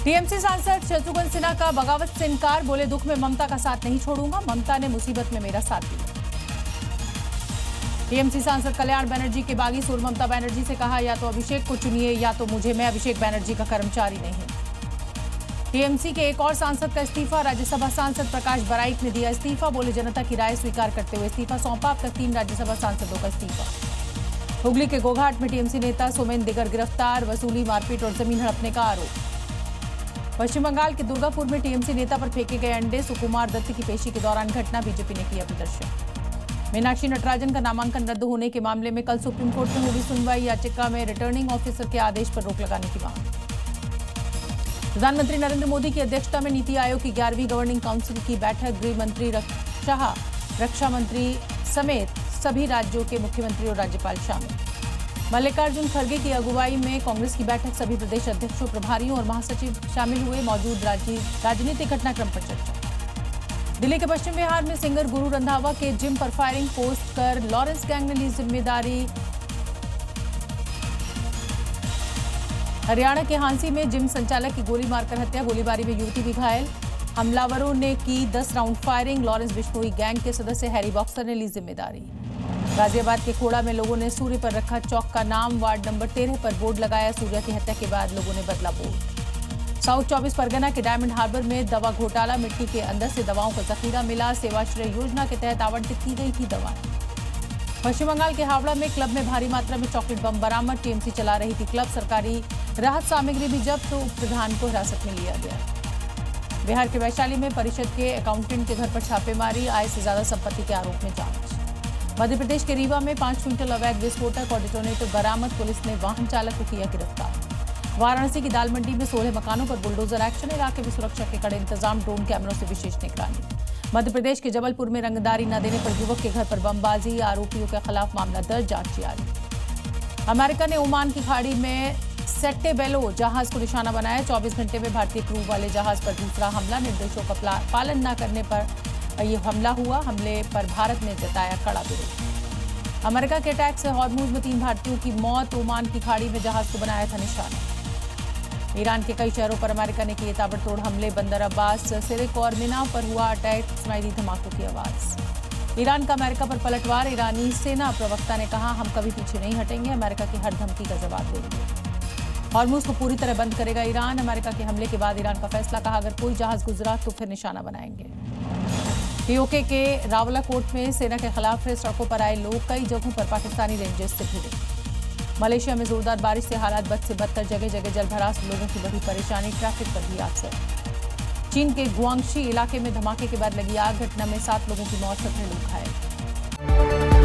TMC सांसद शत्रुघ्न सिन्हा का बगावत से इनकार, बोले दुख में ममता का साथ नहीं छोड़ूंगा, ममता ने मुसीबत में मेरा साथ दिया। टीएमसी सांसद कल्याण बनर्जी के बागी सुर, ममता बनर्जी से कहा या तो अभिषेक को चुनिए या तो मुझे, मैं अभिषेक बनर्जी का कर्मचारी नहीं। टीएमसी के एक और सांसद का इस्तीफा, राज्यसभा सांसद प्रकाश बराइक ने दिया इस्तीफा, बोले जनता की राय स्वीकार करते हुए इस्तीफा सौंपा। अब तक 3 राज्यसभा सांसदों का इस्तीफा। हुगली के गोघाट में टीएमसी नेता सोमेन दिगर गिरफ्तार, वसूली, मारपीट और जमीन हड़पने का आरोप। पश्चिम बंगाल के दुर्गापुर में टीएमसी नेता पर फेंके गए अंडे, सुकुमार दत्त की पेशी के दौरान घटना, बीजेपी ने किया प्रदर्शन। मीनाक्षी नटराजन का नामांकन रद्द होने के मामले में कल सुप्रीम कोर्ट में होगी सुनवाई, याचिका में रिटर्निंग ऑफिसर के आदेश पर रोक लगाने की मांग। प्रधानमंत्री नरेंद्र मोदी की अध्यक्षता में नीति आयोग की 11वीं गवर्निंग काउंसिल की बैठक, गृह मंत्री शाह, रक्षा मंत्री समेत सभी राज्यों के मुख्यमंत्री और राज्यपाल शामिल। मल्लिकार्जुन खड़गे की अगुवाई में कांग्रेस की बैठक, सभी प्रदेश अध्यक्षों, प्रभारियों और महासचिव शामिल हुए। मौजूद राजनीतिक घटनाक्रम पर चर्चा। दिल्ली के पश्चिम बिहार में सिंगर गुरु रंधावा के जिम पर फायरिंग, पोस्ट कर लॉरेंस गैंग ने ली जिम्मेदारी। हरियाणा के हांसी में जिम संचालक की गोली मारकर हत्या, गोलीबारी में युवती भी घायल। हमलावरों ने की 10 round firing, Lawrence Bishnoi gang के सदस्य हैरी बॉक्सर ने ली जिम्मेदारी। गाजियाबाद के खोड़ा में लोगों ने सूर्य पर रखा चौक का नाम, वार्ड नंबर 13 पर बोर्ड लगाया। सूर्य की हत्या के बाद लोगों ने बदला बोर्ड। साउथ 24 परगना के डायमंड हार्बर में दवा घोटाला, मिट्टी के अंदर से दवाओं का जखीरा मिला, सेवाश्रय योजना के तहत आवंटित की गई थी दवाएं। पश्चिम बंगाल के हावड़ा में क्लब में भारी मात्रा में चॉकलेट बम बरामद, टीएमसी चला रही थी क्लब, सरकारी राहत सामग्री भी जब्त, तो प्रधान को हिरासत में लिया गया। बिहार के वैशाली में परिषद के अकाउंटेंट के घर पर छापेमारी, आय से ज्यादा संपत्ति के आरोप में जांच। मध्य प्रदेश के रीवा में 5 क्विंटल अवैध विस्फोटक और डिटोनेटर बरामद, पुलिस ने वाहन चालक को किया गिरफ्तार। वाराणसी की दाल मंडी में 16 मकानों पर बुलडोजर एक्शन, इलाके में सुरक्षा के कड़े इंतजाम, ड्रोन कैमरों से विशेष निगरानी। मध्य प्रदेश के जबलपुर में रंगदारी न देने पर युवक के घर पर बमबाजी, आरोपियों के खिलाफ मामला दर्ज, जांच जारी। अमेरिका ने ओमान की खाड़ी में सेट्टे-बेलो जहाज को निशाना बनाया, 24 घंटे में भारतीय क्रू वाले जहाज पर दूसरा हमला, निर्देशों का पालन न करने पर यह हमला हुआ। हमले पर भारत ने जताया कड़ा विरोध। अमेरिका के अटैक से हॉर्मुज में 3 भारतीयों की मौत, ओमान की खाड़ी में जहाज को बनाया था निशाना। ईरान के कई शहरों पर अमेरिका ने किए ताबड़तोड़ हमले, बंदर अब्बास, सिरिक और मिना पर हुआ अटैक, सुनाई दी धमाकों की आवाज। ईरान का अमेरिका पर पलटवार, ईरानी सेना प्रवक्ता ने कहा हम कभी पीछे नहीं हटेंगे, अमेरिका की हर धमकी का जवाब देंगे। हॉर्मुज को पूरी तरह बंद करेगा ईरान, अमेरिका के हमले के बाद ईरान का फैसला, कहा अगर कोई जहाज गुजरा तो फिर निशाना बनाएंगे। पीओके के रावलाकोट में सेना के खिलाफ फिर सड़कों पर आए लोग, कई जगहों पर पाकिस्तानी रेंजर्स से भिड़े। मलेशिया में जोरदार बारिश से हालात बद से बदतर, जगह जगह जलभराव, लोगों की बड़ी परेशानी, ट्रैफिक पर भी असर। चीन के गुआंगशी इलाके में धमाके के बाद लगी आग, घटना में 7 लोगों की मौत, 17 लोग घायल।